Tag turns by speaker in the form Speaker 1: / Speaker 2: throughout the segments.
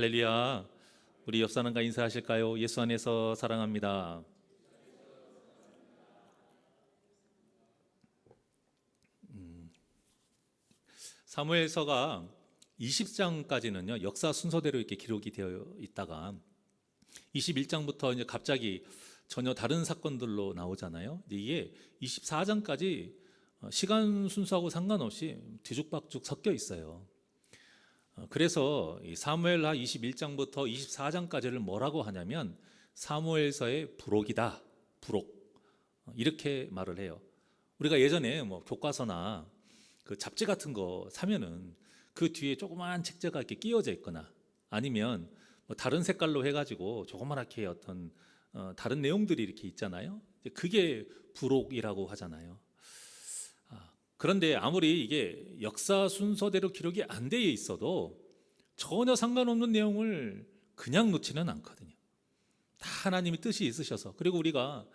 Speaker 1: 할렐루야. 우리 옆 사람과 인사하실까요? 예수 안에서 사랑합니다. 사무엘서가 20장까지는요 역사 순서대로 이렇게 기록이 되어 있다가 21장부터 이제 갑자기 전혀 다른 사건들로 나오잖아요. 이게 24장까지 시간 순서하고 상관없이 뒤죽박죽 섞여 있어요. 그래서 이 사무엘하 21장부터 24장까지를 뭐라고 하냐면 사무엘서의 부록이다. 부록. 이렇게 말을 해요. 우리가 예전에 뭐 교과서나 그 잡지 같은 거 사면은 그 뒤에 조그마한 책자가 이렇게 끼워져 있거나 아니면 뭐 다른 색깔로 해가지고 조그맣게 어떤 다른 내용들이 이렇게 있잖아요. 그게 부록이라고 하잖아요. 그런데 아무리 이게 역사 순서대로 기록이 안 되어 있어도 전혀 상관없는 내용을 그냥 놓지는 않거든요. 다 하나님이 뜻이 있으셔서. 그리고 우리가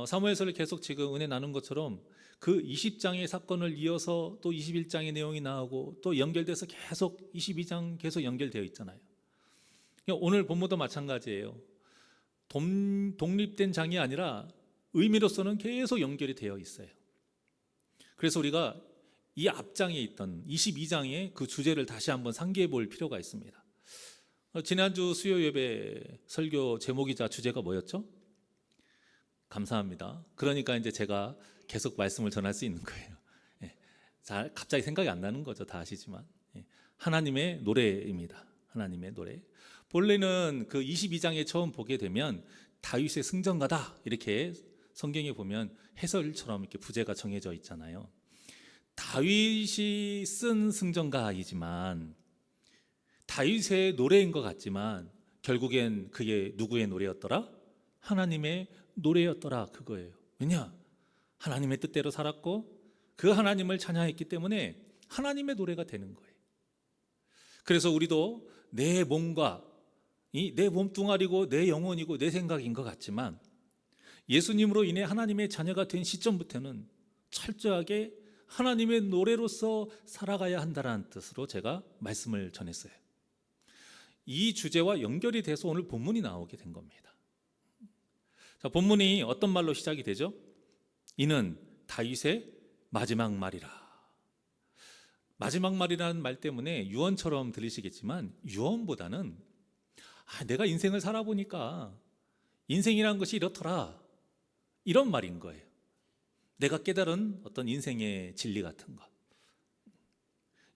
Speaker 1: 사무엘서를 계속 지금 은혜 나눈 것처럼 그 20장의 사건을 이어서 또 21장의 내용이 나오고 또 연결돼서 계속 22장 계속 연결되어 있잖아요. 오늘 본문도 마찬가지예요. 독립된 장이 아니라 의미로서는 계속 연결이 되어 있어요. 그래서 우리가 이 앞장에 있던 22장의 그 주제를 다시 한번 상기해 볼 필요가 있습니다. 지난주 수요 예배 설교 제목이자 주제가 뭐였죠? 감사합니다. 그러니까 이제 제가 계속 말씀을 전할 수 있는 거예요. 잘 갑자기 생각이 안 나는 거죠. 다 아시지만. 하나님의 노래입니다. 하나님의 노래. 본래는 그 22장에 처음 보게 되면 다윗의 승전가다 이렇게 성경에 보면 해설처럼 이렇게 부제가 정해져 있잖아요. 다윗이 쓴 승전가이지만 다윗의 노래인 것 같지만 결국엔 그게 누구의 노래였더라? 하나님의 노래였더라 그거예요. 왜냐? 하나님의 뜻대로 살았고 그 하나님을 찬양했기 때문에 하나님의 노래가 되는 거예요. 그래서 우리도 내 몸과 내 몸뚱아리고 내 영혼이고 내 생각인 것 같지만 예수님으로 인해 하나님의 자녀가 된 시점부터는 철저하게 하나님의 노래로서 살아가야 한다는 뜻으로 제가 말씀을 전했어요. 이 주제와 연결이 돼서 오늘 본문이 나오게 된 겁니다. 자, 본문이 어떤 말로 시작이 되죠? 이는 다윗의 마지막 말이라. 마지막 말이라는 말 때문에 유언처럼 들리시겠지만 유언보다는 내가 인생을 살아보니까 인생이라는 것이 이렇더라 이런 말인 거예요. 내가 깨달은 어떤 인생의 진리 같은 것.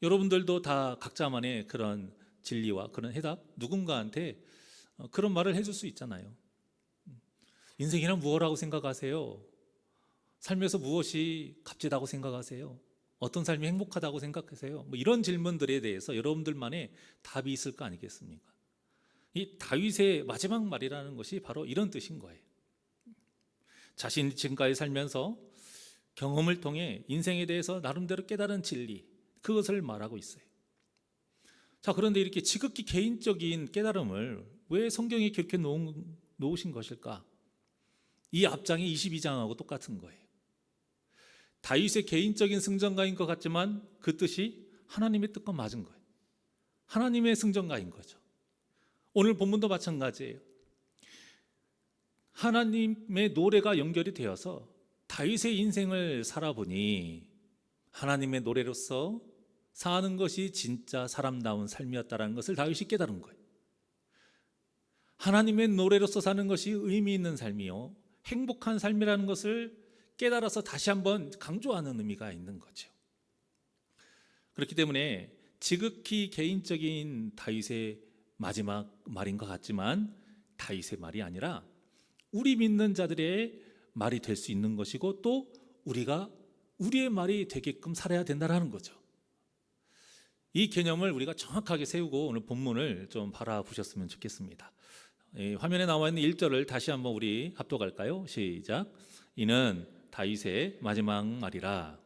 Speaker 1: 여러분들도 다 각자만의 그런 진리와 그런 해답 누군가한테 그런 말을 해줄 수 있잖아요. 인생이란 무엇이라고 생각하세요? 삶에서 무엇이 값지다고 생각하세요? 어떤 삶이 행복하다고 생각하세요? 뭐 이런 질문들에 대해서 여러분들만의 답이 있을 거 아니겠습니까? 이 다윗의 마지막 말이라는 것이 바로 이런 뜻인 거예요. 자신이 지금까지 살면서 경험을 통해 인생에 대해서 나름대로 깨달은 진리, 그것을 말하고 있어요. 자, 그런데 이렇게 지극히 개인적인 깨달음을 왜 성경에 기록해 놓으신 것일까? 이 앞장이 22장하고 똑같은 거예요. 다윗의 개인적인 승전가인 것 같지만 그 뜻이 하나님의 뜻과 맞은 거예요. 하나님의 승전가인 거죠. 오늘 본문도 마찬가지예요. 하나님의 노래가 연결이 되어서 다윗의 인생을 살아보니 하나님의 노래로서 사는 것이 진짜 사람다운 삶이었다는 것을 다윗이 깨달은 거예요. 하나님의 노래로서 사는 것이 의미 있는 삶이요 행복한 삶이라는 것을 깨달아서 다시 한번 강조하는 의미가 있는 거죠. 그렇기 때문에 지극히 개인적인 다윗의 마지막 말인 것 같지만 다윗의 말이 아니라 우리 믿는 자들의 말이 될 수 있는 것이고 또 우리가 우리의 말이 되게끔 살아야 된다는 거죠. 이 개념을 우리가 정확하게 세우고 오늘 본문을 좀 바라보셨으면 좋겠습니다. 화면에 나와 있는 1절을 다시 한번 우리 합독할까요? 시작. 이는 다윗의 마지막 말이라.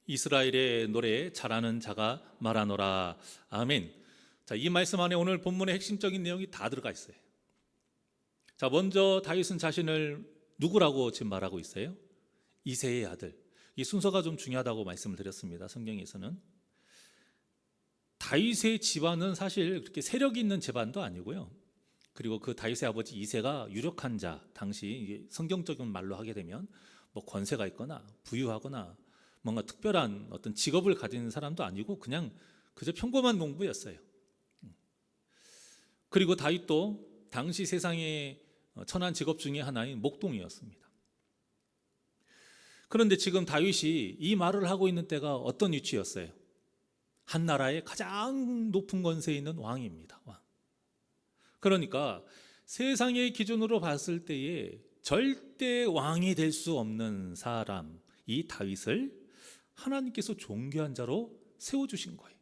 Speaker 1: 이스라엘의 노래 잘하는 자가 말하노라. 아멘. 자, 이 말씀 안에 오늘 본문의 핵심적인 내용이 다 들어가 있어요. 자, 먼저 다윗은 자신을 누구라고 지금 말하고 있어요? 이새의 아들. 이 순서가 좀 중요하다고 말씀을 드렸습니다. 성경에서는 다윗의 집안은 사실 그렇게 세력이 있는 집안도 아니고요. 그리고 그 다윗의 아버지 이새가 유력한 자, 당시 성경적인 말로 하게 되면 뭐 권세가 있거나 부유하거나 뭔가 특별한 어떤 직업을 가진 사람도 아니고 그냥 그저 평범한 농부였어요. 그리고 다윗도 당시 세상의 천한 직업 중에 하나인 목동이었습니다. 그런데 지금 다윗이 이 말을 하고 있는 때가 어떤 위치였어요? 한 나라의 가장 높은 권세에 있는 왕입니다. 왕. 그러니까 세상의 기준으로 봤을 때에 절대 왕이 될 수 없는 사람, 이 다윗을 하나님께서 존귀한 자로 세워주신 거예요.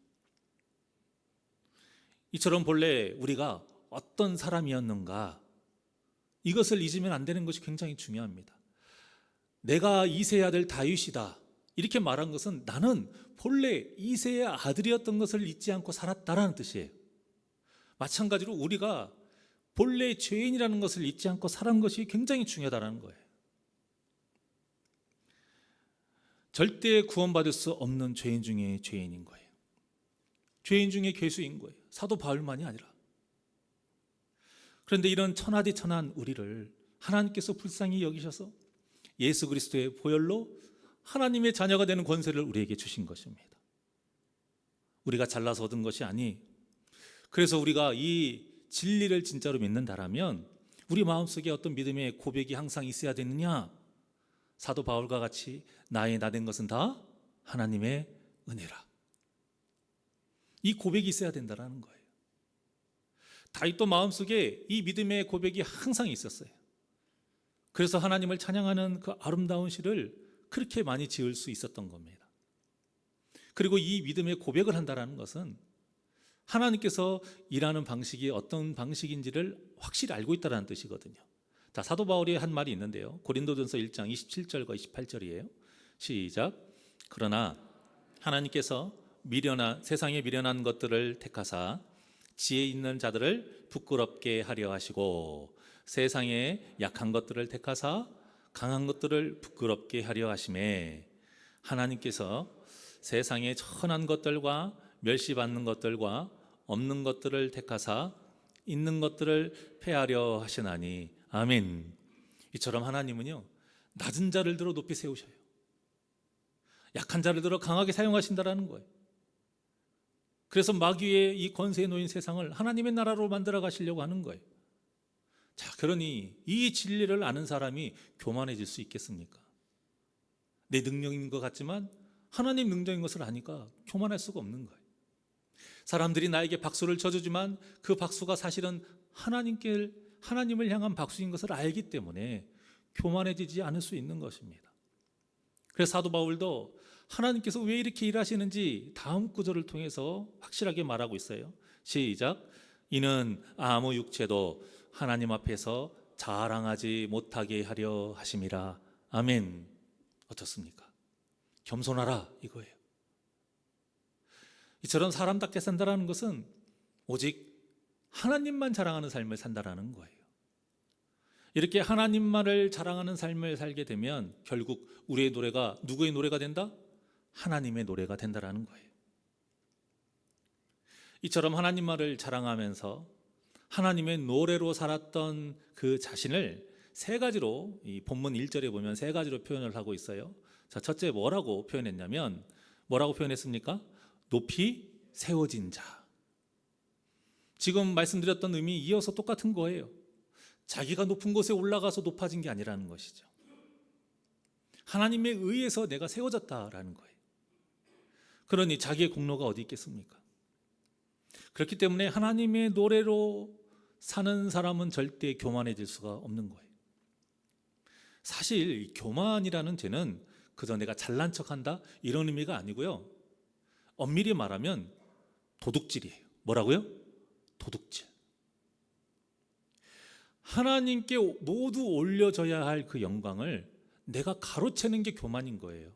Speaker 1: 이처럼 본래 우리가 어떤 사람이었는가, 이것을 잊으면 안 되는 것이 굉장히 중요합니다. 내가 이새의 아들 다윗이다 이렇게 말한 것은 나는 본래 이새의 아들이었던 것을 잊지 않고 살았다라는 뜻이에요. 마찬가지로 우리가 본래 죄인이라는 것을 잊지 않고 살은 것이 굉장히 중요하다는 거예요. 절대 구원받을 수 없는 죄인 중에 죄인인 거예요. 죄인 중에 괴수인 거예요. 사도 바울만이 아니라. 그런데 이런 천하디 천한 우리를 하나님께서 불쌍히 여기셔서 예수 그리스도의 보혈로 하나님의 자녀가 되는 권세를 우리에게 주신 것입니다. 우리가 잘나서 얻은 것이 아니, 그래서 우리가 이 진리를 진짜로 믿는다라면 우리 마음속에 어떤 믿음의 고백이 항상 있어야 되느냐? 사도 바울과 같이 나의 나된 것은 다 하나님의 은혜라. 이 고백이 있어야 된다는 거예요. 다윗도 마음속에 이 믿음의 고백이 항상 있었어요. 그래서 하나님을 찬양하는 그 아름다운 시를 그렇게 많이 지을 수 있었던 겁니다. 그리고 이 믿음의 고백을 한다는 것은 하나님께서 일하는 방식이 어떤 방식인지를 확실히 알고 있다는 뜻이거든요. 자, 사도 바울이 한 말이 있는데요. 고린도전서 1장 27절과 28절이에요. 시작. 그러나 하나님께서 세상에 미련한 것들을 택하사 지혜 있는 자들을 부끄럽게 하려 하시고 세상에 약한 것들을 택하사 강한 것들을 부끄럽게 하려 하심에 하나님께서 세상의 천한 것들과 멸시받는 것들과 없는 것들을 택하사 있는 것들을 폐하려 하시나니 아멘. 이처럼 하나님은요, 낮은 자를 들어 높이 세우셔요. 약한 자를 들어 강하게 사용하신다라는 거예요. 그래서 마귀의 이 권세에 놓인 세상을 하나님의 나라로 만들어 가시려고 하는 거예요. 자, 그러니 이 진리를 아는 사람이 교만해질 수 있겠습니까? 내 능력인 것 같지만 하나님 능력인 것을 아니까 교만할 수가 없는 거예요. 사람들이 나에게 박수를 쳐주지만 그 박수가 사실은 하나님을 향한 박수인 것을 알기 때문에 교만해지지 않을 수 있는 것입니다. 그래서 사도 바울도 하나님께서 왜 이렇게 일하시는지 다음 구절을 통해서 확실하게 말하고 있어요. 시작. 이는 아무 육체도 하나님 앞에서 자랑하지 못하게 하려 하심이라. 아멘. 어떻습니까? 겸손하라 이거예요. 이처럼 사람답게 산다라는 것은 오직 하나님만 자랑하는 삶을 산다라는 거예요. 이렇게 하나님만을 자랑하는 삶을 살게 되면 결국 우리의 노래가 누구의 노래가 된다? 하나님의 노래가 된다라는 거예요. 이처럼 하나님만을 자랑하면서 하나님의 노래로 살았던 그 자신을 세 가지로, 이 본문 1절에 보면 세 가지로 표현을 하고 있어요. 자, 첫째 뭐라고 표현했냐면, 뭐라고 표현했습니까? 높이 세워진 자. 지금 말씀드렸던 의미 이어서 똑같은 거예요. 자기가 높은 곳에 올라가서 높아진 게 아니라는 것이죠. 하나님에 의해서 내가 세워졌다라는 거예요. 그러니 자기의 공로가 어디 있겠습니까? 그렇기 때문에 하나님의 노래로 사는 사람은 절대 교만해질 수가 없는 거예요. 사실 교만이라는 죄는 그저 내가 잘난 척한다 이런 의미가 아니고요. 엄밀히 말하면 도둑질이에요. 뭐라고요? 도둑질. 하나님께 모두 올려져야 할 그 영광을 내가 가로채는 게 교만인 거예요.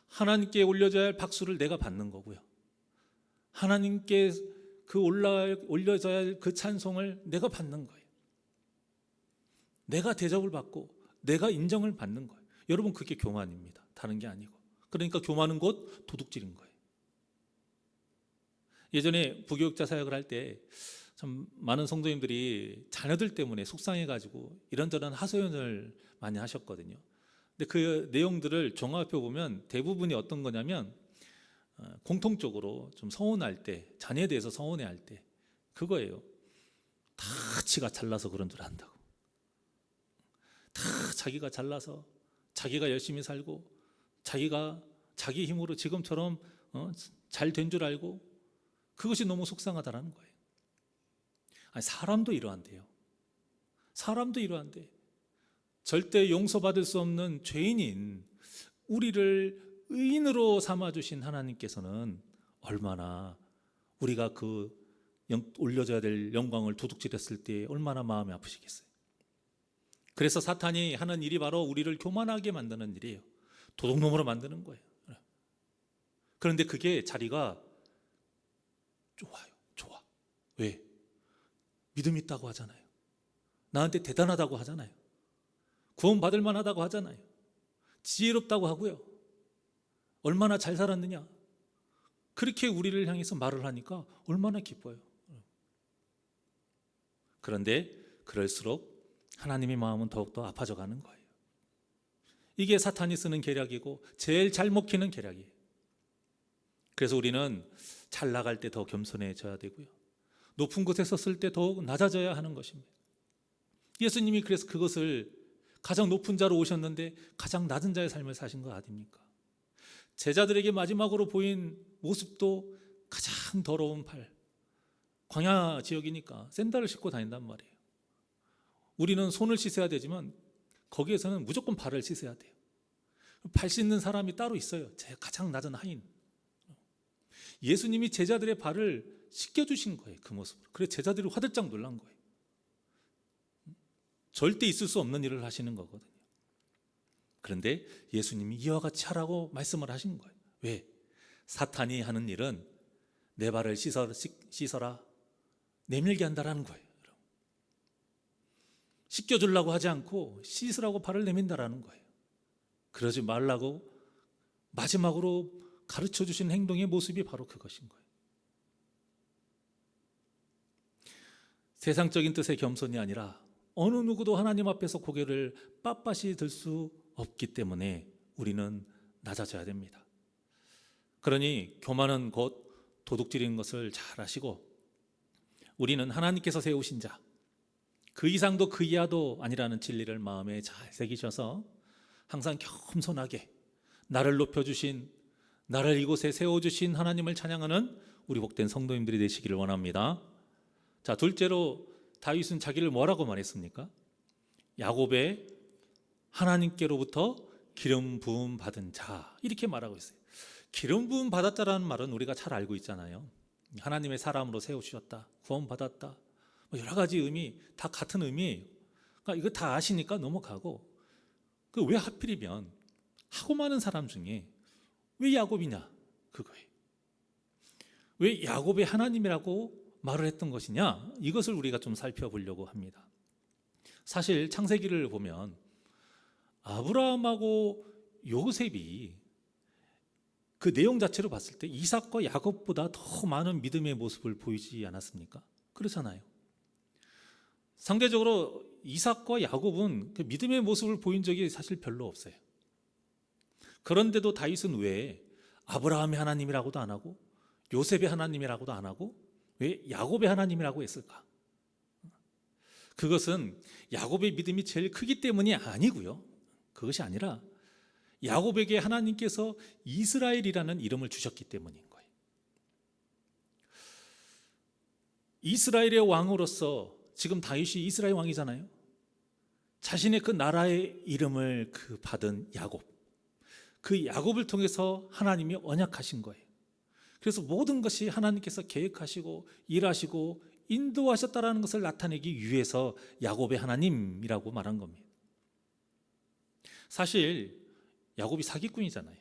Speaker 1: 하나님께 올려져야 할 박수를 내가 받는 거고요. 하나님께 올려져야 할 그 찬송을 내가 받는 거예요. 내가 대접을 받고 내가 인정을 받는 거예요. 여러분 그게 교만입니다. 다른 게 아니고. 그러니까 교만은 곧 도둑질인 거예요. 예전에 부교육자 사역을 할 때 참 많은 성도님들이 자녀들 때문에 속상해가지고 이런저런 하소연을 많이 하셨거든요. 근데 그 내용들을 종합해 보면 대부분이 어떤 거냐면 공통적으로 좀 서운할 때, 자녀에 대해서 서운해할 때 그거예요. 다 지가 잘나서 그런 줄 안다고. 다 자기가 잘나서 자기가 열심히 살고 자기가 자기 힘으로 지금처럼 잘 된 줄 알고 그것이 너무 속상하다라는 거예요. 아니, 사람도 이러한데요. 사람도 이러한데 절대 용서받을 수 없는 죄인인 우리를 의인으로 삼아주신 하나님께서는 얼마나 우리가 그 올려져야 될 영광을 도둑질했을 때 얼마나 마음이 아프시겠어요. 그래서 사탄이 하는 일이 바로 우리를 교만하게 만드는 일이에요. 도둑놈으로 만드는 거예요. 그런데 그게 자리가 좋아요. 좋아. 왜? 믿음 있다고 하잖아요. 나한테 대단하다고 하잖아요. 구원받을 만하다고 하잖아요. 지혜롭다고 하고요. 얼마나 잘 살았느냐. 그렇게 우리를 향해서 말을 하니까 얼마나 기뻐요. 그런데 그럴수록 하나님의 마음은 더욱더 아파져 가는 거예요. 이게 사탄이 쓰는 계략이고 제일 잘 먹히는 계략이에요. 그래서 우리는 잘 나갈 때 더 겸손해져야 되고요. 높은 곳에 섰을 때 더욱 낮아져야 하는 것입니다. 예수님이 그래서 그것을 가장 높은 자로 오셨는데 가장 낮은 자의 삶을 사신 거 아닙니까? 제자들에게 마지막으로 보인 모습도 가장 더러운 발, 광야 지역이니까 샌들을 신고 다닌단 말이에요. 우리는 손을 씻어야 되지만 거기에서는 무조건 발을 씻어야 돼요. 발 씻는 사람이 따로 있어요. 가장 낮은 하인. 예수님이 제자들의 발을 씻겨주신 거예요. 그 모습으로. 그래서 제자들이 화들짝 놀란 거예요. 절대 있을 수 없는 일을 하시는 거거든요. 그런데 예수님이 이와 같이 하라고 말씀을 하신 거예요. 왜? 사탄이 하는 일은 내 발을 씻어라, 내밀게 한다라는 거예요. 씻겨주려고 하지 않고 씻으라고 발을 내민다라는 거예요. 그러지 말라고 마지막으로 가르쳐 주신 행동의 모습이 바로 그것인 거예요. 세상적인 뜻의 겸손이 아니라 어느 누구도 하나님 앞에서 고개를 빳빳이 들 수 없기 때문에 우리는 낮아져야 됩니다. 그러니 교만은 곧 도둑질인 것을 잘 아시고 우리는 하나님께서 세우신 자, 그 이상도 그 이하도 아니라는 진리를 마음에 잘 새기셔서 항상 겸손하게 나를 높여주신, 나를 이곳에 세워주신 하나님을 찬양하는 우리 복된 성도님들이 되시기를 원합니다. 자, 둘째로 다윗은 자기를 뭐라고 말했습니까? 야곱의 하나님께로부터 기름 부음 받은 자, 이렇게 말하고 있어요. 기름 부음 받았다라는 말은 우리가 잘 알고 있잖아요. 하나님의 사람으로 세우셨다, 구원 받았다, 여러 가지 의미, 다 같은 의미예요. 그러니까 이거 다 아시니까 넘어가고, 왜 하필이면 하고 많은 사람 중에 왜 야곱이냐, 그거예요. 왜 야곱의 하나님이라고 말을 했던 것이냐, 이것을 우리가 좀 살펴보려고 합니다. 사실 창세기를 보면 아브라함하고 요셉이 그 내용 자체로 봤을 때 이삭과 야곱보다 더 많은 믿음의 모습을 보이지 않았습니까? 그렇잖아요. 상대적으로 이삭과 야곱은 그 믿음의 모습을 보인 적이 사실 별로 없어요. 그런데도 다윗은 왜 아브라함의 하나님이라고도 안 하고 요셉의 하나님이라고도 안 하고 왜 야곱의 하나님이라고 했을까? 그것은 야곱의 믿음이 제일 크기 때문이 아니고요. 그것이 아니라 야곱에게 하나님께서 이스라엘이라는 이름을 주셨기 때문인 거예요. 이스라엘의 왕으로서 지금 다윗이 이스라엘 왕이잖아요. 자신의 그 나라의 이름을 받은 야곱, 그 야곱을 통해서 하나님이 언약하신 거예요. 그래서 모든 것이 하나님께서 계획하시고 일하시고 인도하셨다라는 것을 나타내기 위해서 야곱의 하나님이라고 말한 겁니다. 사실 야곱이 사기꾼이잖아요.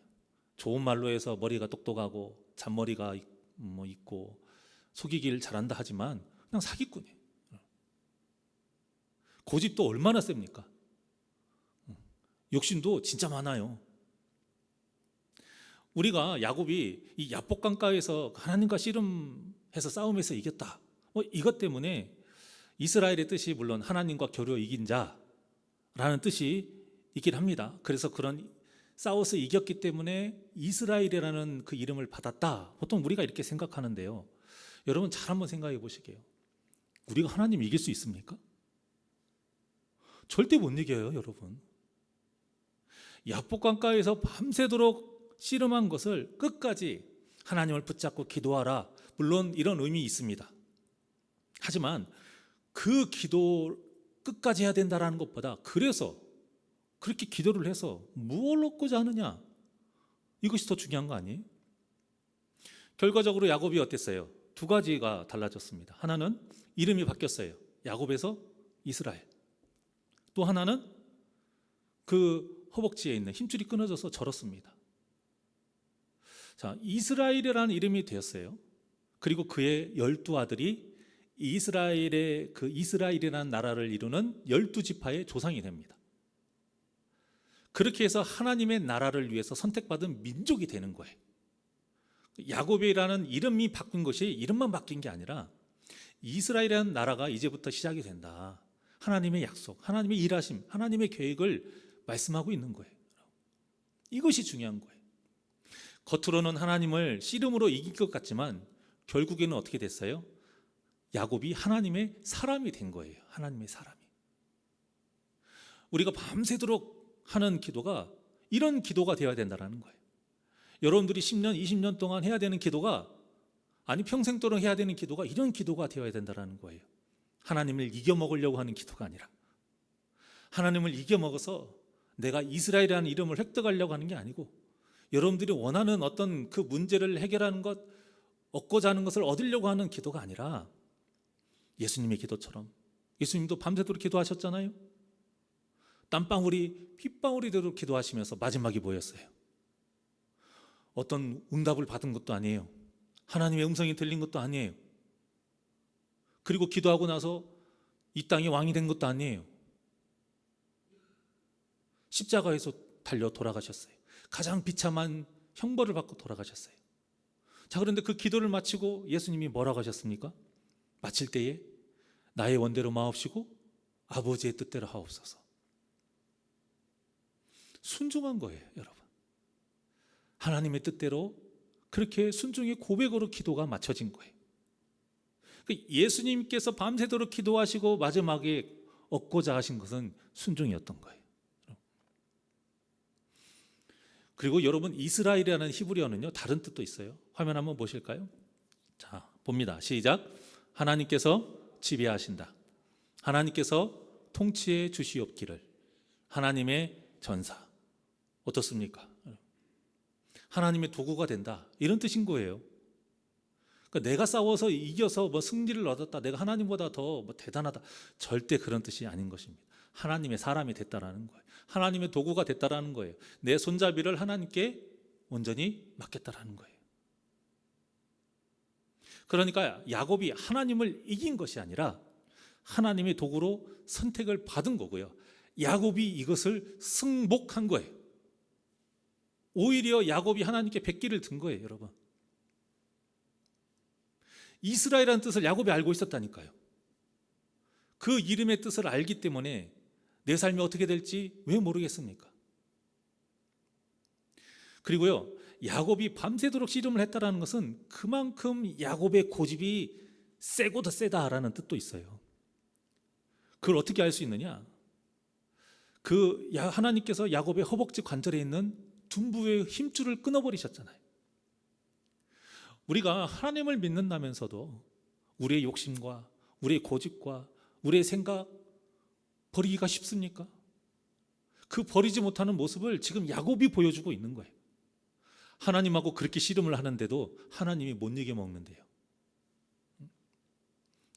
Speaker 1: 좋은 말로 해서 머리가 똑똑하고 잔머리가 있고 속이기를 잘한다 하지만 그냥 사기꾼이에요. 고집도 얼마나 셉니까? 욕심도 진짜 많아요. 우리가 야곱이 이 야복 강가에서 하나님과 씨름해서 싸움에서 이겼다. 이것 때문에 이스라엘의 뜻이 물론 하나님과 겨루어 이긴 자라는 뜻이 있긴 합니다. 그래서 그런 싸워서 이겼기 때문에 이스라엘이라는 그 이름을 받았다. 보통 우리가 이렇게 생각하는데요. 여러분 잘 한번 생각해 보시게요. 우리가 하나님 이길 수 있습니까? 절대 못 이겨요, 여러분. 야복 강가에서 밤새도록 씨름한 것을 끝까지 하나님을 붙잡고 기도하라. 물론 이런 의미 있습니다. 하지만 그 기도 끝까지 해야 된다라는 것보다 그래서 그렇게 기도를 해서 무엇을 얻고자 하느냐, 이것이 더 중요한 거 아니에요? 결과적으로 야곱이 어땠어요? 두 가지가 달라졌습니다. 하나는 이름이 바뀌었어요. 야곱에서 이스라엘. 또 하나는 그 허벅지에 있는 힘줄이 끊어져서 절었습니다. 자, 이스라엘이라는 이름이 되었어요. 그리고 그의 12아들이 이스라엘의 그 이스라엘이라는 나라를 이루는 12지파의 조상이 됩니다. 그렇게 해서 하나님의 나라를 위해서 선택받은 민족이 되는 거예요. 야곱이라는 이름이 바뀐 것이 이름만 바뀐 게 아니라 이스라엘이라는 나라가 이제부터 시작이 된다. 하나님의 약속, 하나님의 일하심, 하나님의 계획을 말씀하고 있는 거예요. 이것이 중요한 거예요. 겉으로는 하나님을 씨름으로 이길 것 같지만 결국에는 어떻게 됐어요? 야곱이 하나님의 사람이 된 거예요. 하나님의 사람이. 우리가 밤새도록 하는 기도가 이런 기도가 되어야 된다는 거예요. 여러분들이 10년, 20년 동안 해야 되는 기도가, 아니 평생 동안 해야 되는 기도가 이런 기도가 되어야 된다는 거예요. 하나님을 이겨먹으려고 하는 기도가 아니라 하나님을 이겨먹어서 내가 이스라엘이라는 이름을 획득하려고 하는 게 아니고, 여러분들이 원하는 어떤 그 문제를 해결하는 것, 얻고자 하는 것을 얻으려고 하는 기도가 아니라 예수님의 기도처럼, 예수님도 밤새도록 기도하셨잖아요. 땀방울이 핏방울이 되도록 기도하시면서 마지막이 뭐였어요? 어떤 응답을 받은 것도 아니에요. 하나님의 음성이 들린 것도 아니에요. 그리고 기도하고 나서 이 땅의 왕이 된 것도 아니에요. 십자가에서 달려 돌아가셨어요. 가장 비참한 형벌을 받고 돌아가셨어요. 자, 그런데 그 기도를 마치고 예수님이 뭐라고 하셨습니까? 마칠 때에 나의 원대로 마옵시고 아버지의 뜻대로 하옵소서. 순종한 거예요, 여러분. 하나님의 뜻대로 그렇게 순종의 고백으로 기도가 맞춰진 거예요. 예수님께서 밤새도록 기도하시고 마지막에 얻고자 하신 것은 순종이었던 거예요. 그리고 여러분, 이스라엘이라는 히브리어는요, 다른 뜻도 있어요. 화면 한번 보실까요? 자, 봅니다. 시작. 하나님께서 지배하신다. 하나님께서 통치해 주시옵기를. 하나님의 전사. 어떻습니까? 하나님의 도구가 된다. 이런 뜻인 거예요. 그러니까 내가 싸워서 이겨서 뭐 승리를 얻었다, 내가 하나님보다 더 뭐 대단하다, 절대 그런 뜻이 아닌 것입니다. 하나님의 사람이 됐다라는 거예요. 하나님의 도구가 됐다라는 거예요. 내 손잡이를 하나님께 온전히 맡겼다라는 거예요. 그러니까 야곱이 하나님을 이긴 것이 아니라 하나님의 도구로 선택을 받은 거고요. 야곱이 이것을 승복한 거예요. 오히려 야곱이 하나님께 백기를 든 거예요, 여러분. 이스라엘이라는 뜻을 야곱이 알고 있었다니까요. 그 이름의 뜻을 알기 때문에 내 삶이 어떻게 될지 왜 모르겠습니까? 그리고요, 야곱이 밤새도록 씨름을 했다라는 것은 그만큼 야곱의 고집이 세고 더 세다라는 뜻도 있어요. 그걸 어떻게 알 수 있느냐? 하나님께서 야곱의 허벅지 관절에 있는 둔부의 힘줄을 끊어버리셨잖아요. 우리가 하나님을 믿는다면서도 우리의 욕심과 우리의 고집과 우리의 생각 버리기가 쉽습니까? 그 버리지 못하는 모습을 지금 야곱이 보여주고 있는 거예요. 하나님하고 그렇게 씨름을 하는데도 하나님이 못 이겨 먹는데요.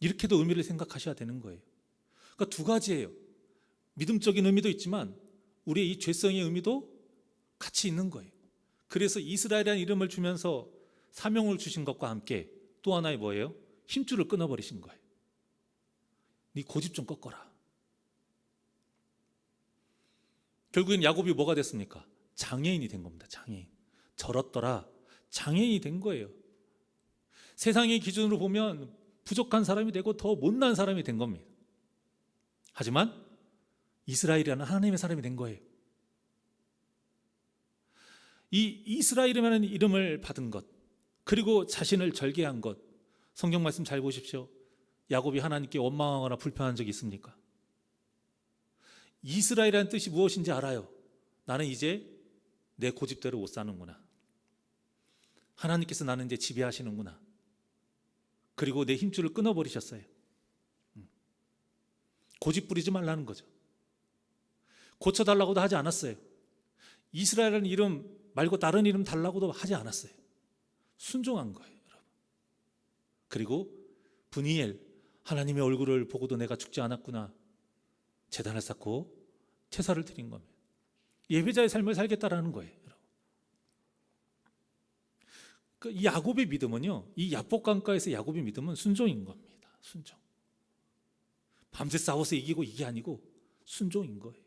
Speaker 1: 이렇게도 의미를 생각하셔야 되는 거예요. 그러니까 두 가지예요. 믿음적인 의미도 있지만 우리의 이 죄성의 의미도 같이 있는 거예요. 그래서 이스라엘이라는 이름을 주면서 사명을 주신 것과 함께 또 하나의 뭐예요? 힘줄을 끊어버리신 거예요. 네 고집 좀 꺾어라. 결국엔 야곱이 뭐가 됐습니까? 장애인이 된 겁니다. 장애인. 저렇더라. 장애인이 된 거예요. 세상의 기준으로 보면 부족한 사람이 되고 더 못난 사람이 된 겁니다. 하지만 이스라엘이라는 하나님의 사람이 된 거예요. 이 이스라엘이라는 이름을 받은 것, 그리고 자신을 절개한 것, 성경 말씀 잘 보십시오. 야곱이 하나님께 원망하거나 불평한 적이 있습니까? 이스라엘이라는 뜻이 무엇인지 알아요. 나는 이제 내 고집대로 못 사는구나. 하나님께서 나는 이제 지배하시는구나. 그리고 내 힘줄을 끊어버리셨어요. 고집 부리지 말라는 거죠. 고쳐달라고도 하지 않았어요. 이스라엘이라는 이름 말고 다른 이름 달라고도 하지 않았어요. 순종한 거예요, 여러분. 그리고 분이엘, 하나님의 얼굴을 보고도 내가 죽지 않았구나. 제단을 쌓고 제사를 드린 겁니다. 예배자의 삶을 살겠다라는 거예요, 여러분. 이 야곱의 믿음은요, 이 야복강가에서 야곱의 믿음은 순종인 겁니다. 순종. 밤새 싸워서 이기고 이게 아니고 순종인 거예요.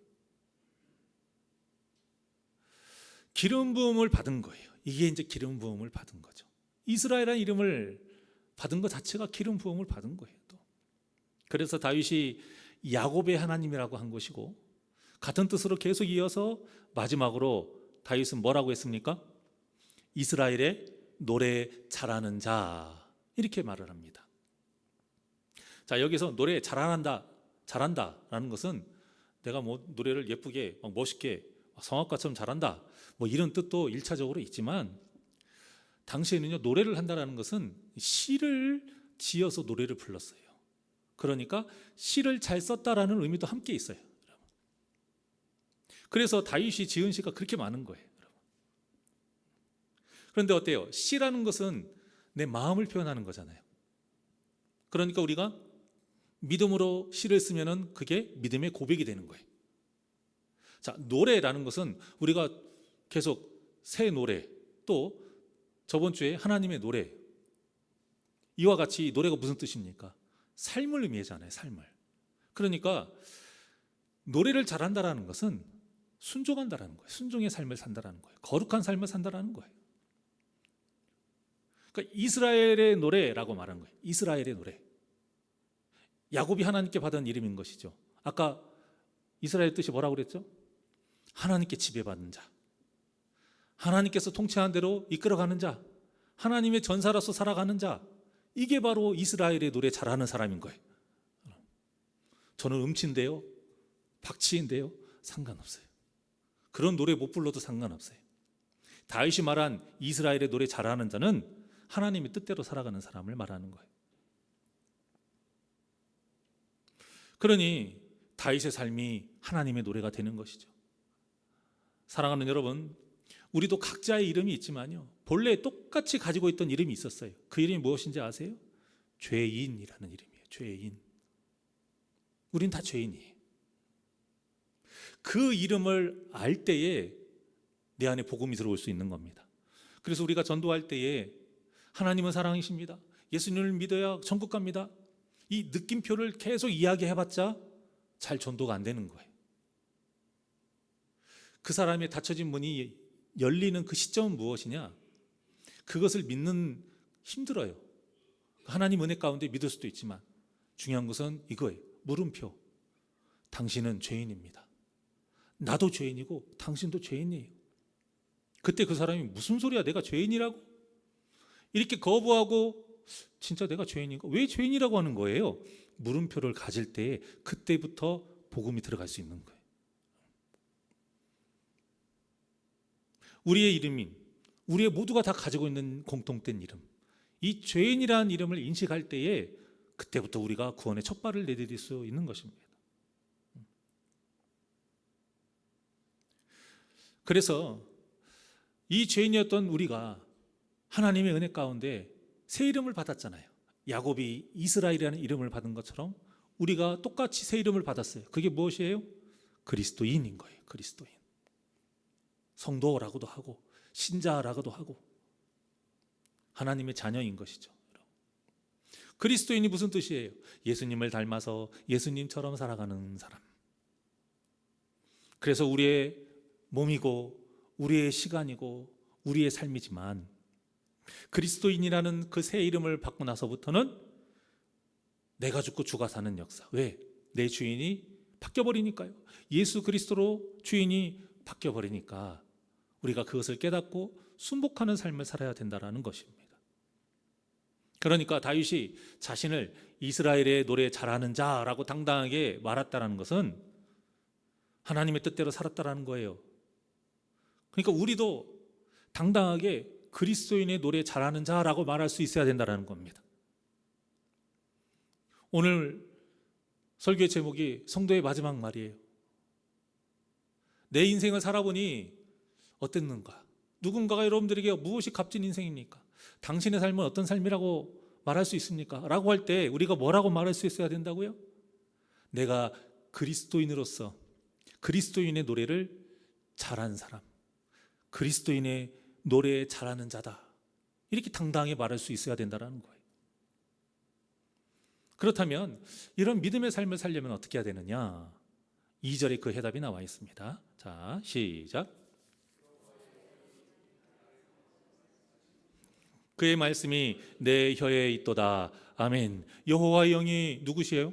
Speaker 1: 기름 부음을 받은 거예요. 이게 이제 기름 부음을 받은 거죠. 이스라엘이라는 이름을 받은 것 자체가 기름 부음을 받은 거예요. 또. 그래서 다윗이 야곱의 하나님이라고 한 것이고, 같은 뜻으로 계속 이어서 마지막으로 다윗은 뭐라고 했습니까? 이스라엘의 노래 잘하는 자, 이렇게 말을 합니다. 자, 여기서 노래 잘한다라는 것은 내가 뭐 노래를 예쁘게 멋있게 성악가처럼 잘한다, 뭐 이런 뜻도 1차적으로 있지만, 당시에는요, 노래를 한다라는 것은 시를 지어서 노래를 불렀어요. 그러니까 시를 잘 썼다라는 의미도 함께 있어요. 그래서 다윗이 지은 시가 그렇게 많은 거예요. 그런데 어때요? 시라는 것은 내 마음을 표현하는 거잖아요. 그러니까 우리가 믿음으로 시를 쓰면은 그게 믿음의 고백이 되는 거예요. 자, 노래라는 것은 우리가 계속 새 노래, 또 저번 주에 하나님의 노래, 이와 같이 노래가 무슨 뜻입니까? 삶을 의미하잖아요. 삶을. 그러니까 노래를 잘한다라는 것은 순종한다라는 거예요. 순종의 삶을 산다라는 거예요. 거룩한 삶을 산다라는 거예요. 그러니까 이스라엘의 노래라고 말한 거예요. 이스라엘의 노래. 야곱이 하나님께 받은 이름인 것이죠. 아까 이스라엘의 뜻이 뭐라고 그랬죠? 하나님께 지배받는 자, 하나님께서 통치하는 대로 이끌어가는 자, 하나님의 전사로서 살아가는 자, 이게 바로 이스라엘의 노래 잘하는 사람인 거예요. 저는 음치인데요, 박치인데요, 상관없어요. 그런 노래 못 불러도 상관없어요. 다윗이 말한 이스라엘의 노래 잘하는 자는 하나님의 뜻대로 살아가는 사람을 말하는 거예요. 그러니 다윗의 삶이 하나님의 노래가 되는 것이죠. 사랑하는 여러분, 우리도 각자의 이름이 있지만요, 본래 똑같이 가지고 있던 이름이 있었어요. 그 이름이 무엇인지 아세요? 죄인이라는 이름이에요. 죄인. 우린 다 죄인이에요. 그 이름을 알 때에 내 안에 복음이 들어올 수 있는 겁니다. 그래서 우리가 전도할 때에 하나님은 사랑이십니다, 예수님을 믿어야 천국 갑니다, 이 느낌표를 계속 이야기해봤자 잘 전도가 안 되는 거예요. 그 사람의 닫혀진 문이 열리는 그 시점은 무엇이냐? 그것을 믿는 힘들어요. 하나님 은혜 가운데 믿을 수도 있지만 중요한 것은 이거예요. 물음표. 당신은 죄인입니다. 나도 죄인이고 당신도 죄인이에요. 그때 그 사람이 무슨 소리야, 내가 죄인이라고? 이렇게 거부하고 진짜 내가 죄인인가? 왜 죄인이라고 하는 거예요? 물음표를 가질 때 그때부터 복음이 들어갈 수 있는 거예요. 우리의 이름인, 우리의 모두가 다 가지고 있는 공통된 이름, 이 죄인이라는 이름을 인식할 때에 그때부터 우리가 구원의 첫 발을 내디딜 수 있는 것입니다. 그래서 이 죄인이었던 우리가 하나님의 은혜 가운데 새 이름을 받았잖아요. 야곱이 이스라엘이라는 이름을 받은 것처럼 우리가 똑같이 새 이름을 받았어요. 그게 무엇이에요? 그리스도인인 거예요. 그리스도인. 성도라고도 하고 신자라고도 하고 하나님의 자녀인 것이죠. 그리스도인이 무슨 뜻이에요? 예수님을 닮아서 예수님처럼 살아가는 사람. 그래서 우리의 몸이고 우리의 시간이고 우리의 삶이지만 그리스도인이라는 그 새 이름을 받고 나서부터는 내가 죽고 주가 사는 역사. 왜? 내 주인이 바뀌어버리니까요. 예수 그리스도로 주인이 바뀌어버리니까 우리가 그것을 깨닫고 순복하는 삶을 살아야 된다는 것입니다. 그러니까 다윗이 자신을 이스라엘의 노래 잘하는 자라고 당당하게 말했다는 것은 하나님의 뜻대로 살았다는 거예요. 그러니까 우리도 당당하게 그리스도인의 노래 잘하는 자라고 말할 수 있어야 된다는 겁니다. 오늘 설교의 제목이 성도의 마지막 말이에요. 내 인생을 살아보니 어땠는가? 누군가가 여러분들에게 무엇이 값진 인생입니까? 당신의 삶은 어떤 삶이라고 말할 수 있습니까? 라고 할 때 우리가 뭐라고 말할 수 있어야 된다고요? 내가 그리스도인으로서 그리스도인의 노래를 잘하는 사람, 그리스도인의 노래 잘하는 자다, 이렇게 당당하게 말할 수 있어야 된다는 거예요. 그렇다면 이런 믿음의 삶을 살려면 어떻게 해야 되느냐? 2절에 그 해답이 나와 있습니다. 자, 시작. 그의 말씀이 내 혀에 있도다. 아멘. 여호와의 영이 누구세요?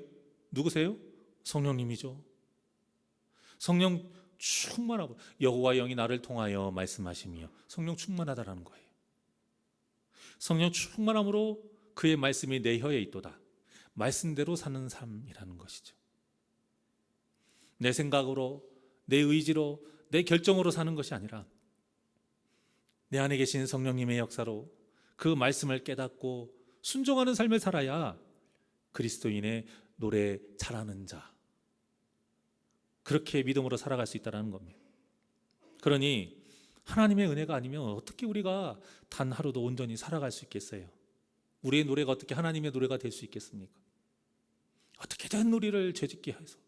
Speaker 1: 성령님이죠. 성령 충만하고 여호와의 영이 나를 통하여 말씀하시며 성령 충만하다라는 거예요. 성령 충만함으로 그의 말씀이 내 혀에 있도다. 말씀대로 사는 삶이라는 것이죠. 내 생각으로, 내 의지로, 내 결정으로 사는 것이 아니라 내 안에 계신 성령님의 역사로 그 말씀을 깨닫고 순종하는 삶을 살아야 그리스도인의 노래 잘하는 자, 그렇게 믿음으로 살아갈 수 있다는 겁니다. 그러니 하나님의 은혜가 아니면 어떻게 우리가 단 하루도 온전히 살아갈 수 있겠어요? 우리의 노래가 어떻게 하나님의 노래가 될 수 있겠습니까? 어떻게든 우리를 죄짓게 해서,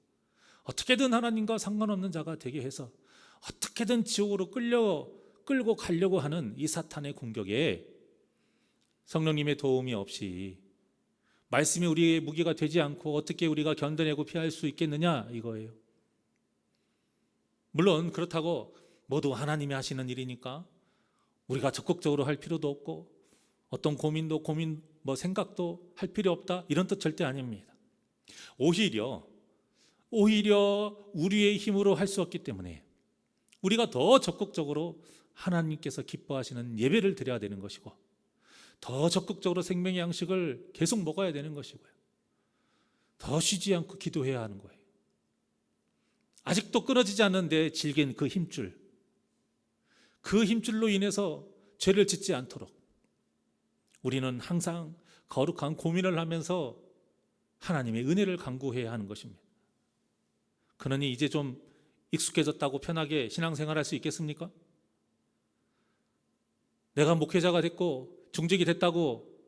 Speaker 1: 어떻게든 하나님과 상관없는 자가 되게 해서, 어떻게든 지옥으로 끌고 가려고 하는 이 사탄의 공격에 성령님의 도움이 없이 말씀이 우리의 무기가 되지 않고 어떻게 우리가 견뎌내고 피할 수 있겠느냐, 이거예요. 물론 그렇다고 모두 하나님이 하시는 일이니까 우리가 적극적으로 할 필요도 없고 어떤 생각도 할 필요 없다, 이런 뜻 절대 아닙니다. 오히려 우리의 힘으로 할 수 없기 때문에 우리가 더 적극적으로 하나님께서 기뻐하시는 예배를 드려야 되는 것이고, 더 적극적으로 생명의 양식을 계속 먹어야 되는 것이고요, 더 쉬지 않고 기도해야 하는 거예요. 아직도 끊어지지 않는데 질긴 그 힘줄로 인해서 죄를 짓지 않도록 우리는 항상 거룩한 고민을 하면서 하나님의 은혜를 간구해야 하는 것입니다. 그러니 이제 좀 익숙해졌다고 편하게 신앙생활할 수 있겠습니까? 내가 목회자가 됐고 중직이 됐다고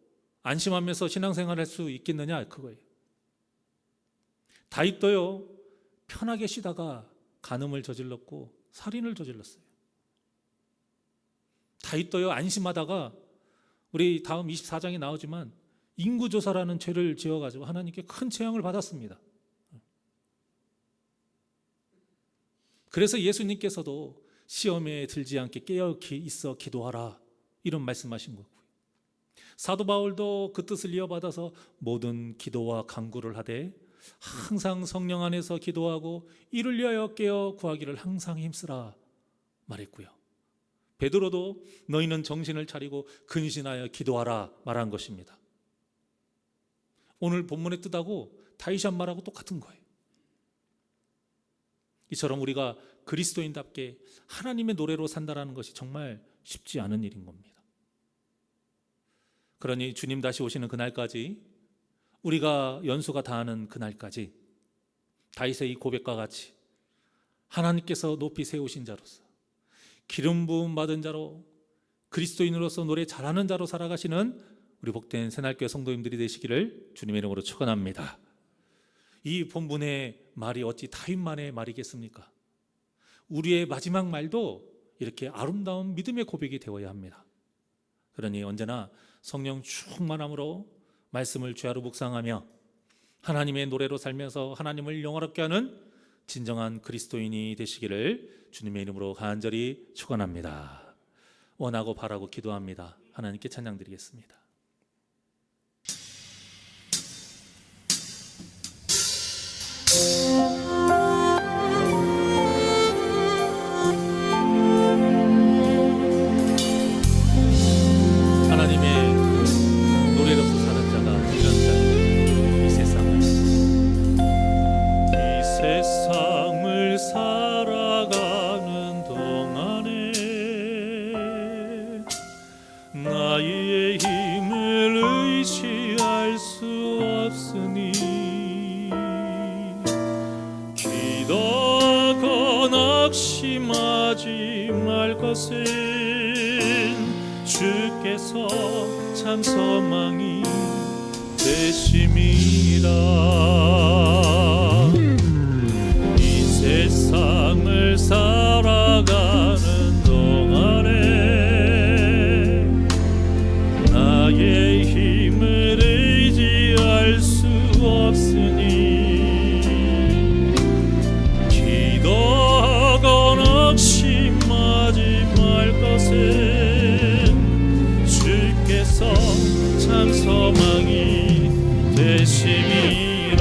Speaker 1: 안심하면서 신앙생활할 수 있겠느냐, 그거예요. 다윗도요, 편하게 쉬다가 간음을 저질렀고 살인을 저질렀어요. 다윗도요, 안심하다가 우리 다음 24장에 나오지만 인구조사라는 죄를 지어가지고 하나님께 큰 재앙을 받았습니다. 그래서 예수님께서도 시험에 들지 않게 깨어 있어 기도하라, 이런 말씀하신 거고요. 사도 바울도 그 뜻을 이어받아서 모든 기도와 간구를 하되 항상 성령 안에서 기도하고 이를 위하여 깨어 구하기를 항상 힘쓰라 말했고요. 베드로도 너희는 정신을 차리고 근신하여 기도하라 말한 것입니다. 오늘 본문의 뜻하고 다윗이 한 말하고 똑같은 거예요. 이처럼 우리가 그리스도인답게 하나님의 노래로 산다는 것이 정말 쉽지 않은 일인 겁니다. 그러니 주님 다시 오시는 그날까지, 우리가 연수가 다하는 그날까지 다윗의 이 고백과 같이 하나님께서 높이 세우신 자로서 기름 부음 받은 자로 그리스도인으로서 노래 잘하는 자로 살아가시는 우리 복된 새날교회 성도님들이 되시기를 주님의 이름으로 축원합니다. 이 본문의 말이 어찌 다윗만의 말이겠습니까? 우리의 마지막 말도 이렇게 아름다운 믿음의 고백이 되어야 합니다. 그러니 언제나 성령 충만함으로 말씀을 주야로 묵상하며 하나님의 노래로 살면서 하나님을 영화롭게 하는 진정한 그리스도인이 되시기를 주님의 이름으로 간절히 축원합니다. 원하고 바라고 기도합니다. 하나님께 찬양드리겠습니다. 하나님의 노래로서 사는 자가 이런 자입니다. 이 세상을 살아가는 동안에 나의 힘을 의지할 수 없으니 기도하고 낙심하지 말 것은 주께서 참 소망이 되심이라. 이 세상을 살아가는 동안에 나의 힘을 의지할 수 없으니 기도하고 낙심하지 말 것은 주께서 참 소망이 되심이라.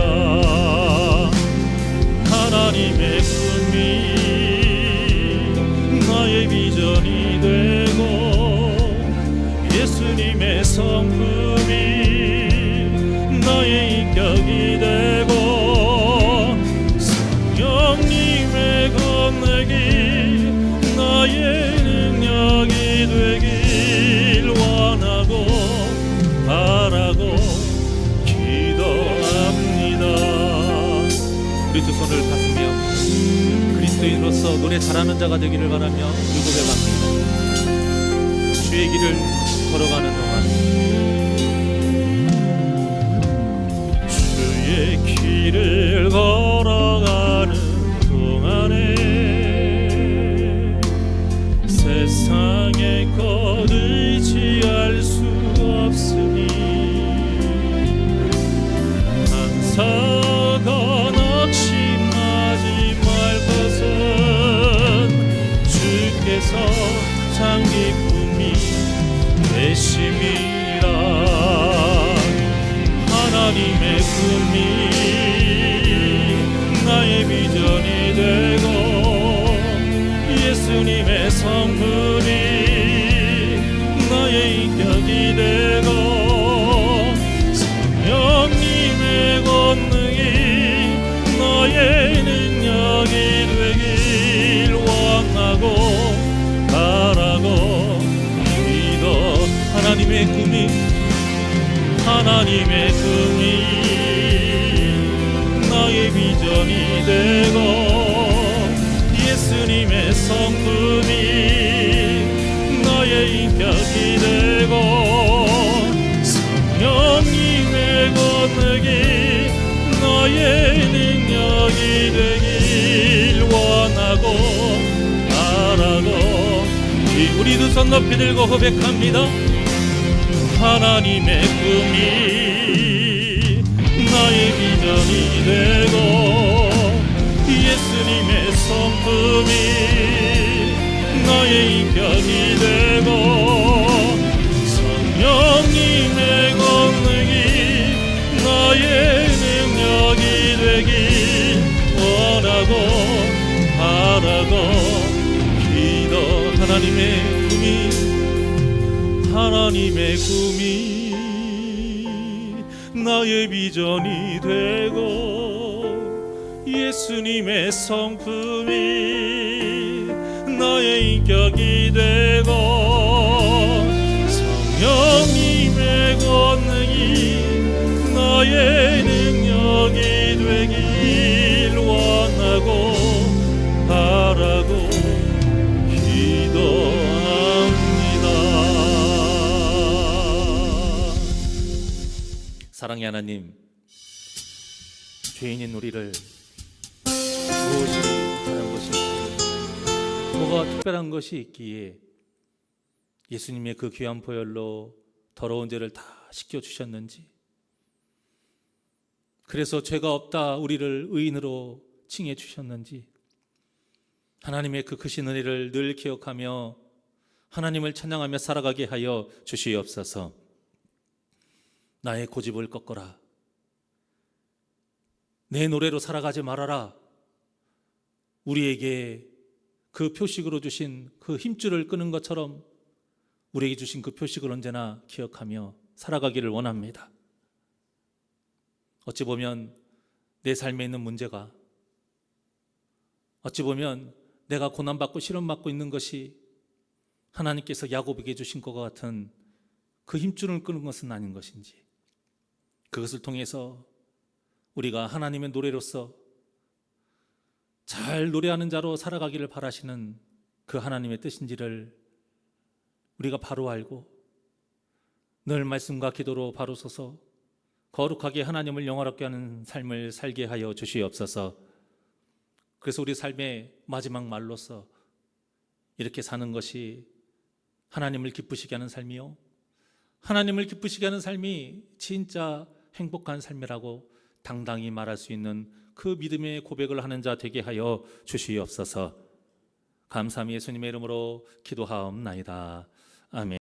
Speaker 1: 하나님의 꿈이 나의 비전이 되고 예수님의 성품이 나의 인격이 되고 성령님의 권능이 나의 능력이 되길 원하고 바라고 기도합니다. 우리 두 손을 가슴며 그리스도인으로서 노래 잘하는 자가 되기를 바라며 고백합니다. 주의 길을 걸어가는 동안 주의 길을 걸어가는 동안에 세상의 것 의지할 수 없으니 감사하고 낙심하지 말 것은 주께서 참 기쁨이 되심이라. 하나님의 꿈이 나의 비전이 되고 예수님의 성품이 나의 인격이 되고 성령님의 권능이 나의 능력이 되길 원하고 바라고 기도. 하나님의 꿈이 나의 비전이 되고 예수님의 성품이 나의 인격이 되고 성령님의 권능이 나의 능력이 되길 원하고 바라고. 우리 두 손 높이 들고 고백합니다. 하나님의 꿈이 나의 비전이 되고 예수님의 성품이 나의 인격이 되고 성령님의 권능이 나의 능력이 되길 원하고 바라고 기도. 하나님의 꿈이 나의 비전이 되고 예수님의 성품이 나의 인격이 되고 성령님의 권능이 나의 능력이 되길 원하고 바라고 기도합니다. 사랑의 하나님, 죄인인 우리를 무엇이 다른 것이 뭐가 특별한 것이 있기에 예수님의 그 귀한 보혈로 더러운 죄를 다 씻겨주셨는지, 그래서 죄가 없다 우리를 의인으로 칭해 주셨는지 하나님의 그 크신 은혜를 늘 기억하며 하나님을 찬양하며 살아가게 하여 주시옵소서. 나의 고집을 꺾어라. 내 노래로 살아가지 말아라. 우리에게 그 표식으로 주신 그 힘줄을 끄는 것처럼 우리에게 주신 그 표식을 언제나 기억하며 살아가기를 원합니다. 어찌 보면 내 삶에 있는 문제가, 어찌 보면 내가 고난받고 시련받고 있는 것이 하나님께서 야곱에게 주신 것과 같은 그 힘줄을 끄는 것은 아닌 것인지, 그것을 통해서 우리가 하나님의 노래로서 잘 노래하는 자로 살아가기를 바라시는 그 하나님의 뜻인지를 우리가 바로 알고 늘 말씀과 기도로 바로 서서 거룩하게 하나님을 영화롭게 하는 삶을 살게 하여 주시옵소서. 그래서 우리 삶의 마지막 말로서 이렇게 사는 것이 하나님을 기쁘시게 하는 삶이요, 하나님을 기쁘시게 하는 삶이 진짜 행복한 삶이라고 당당히 말할 수 있는 그 믿음의 고백을 하는 자 되게 하여 주시옵소서. 감사함이 예수님의 이름으로 기도하옵나이다. 아멘.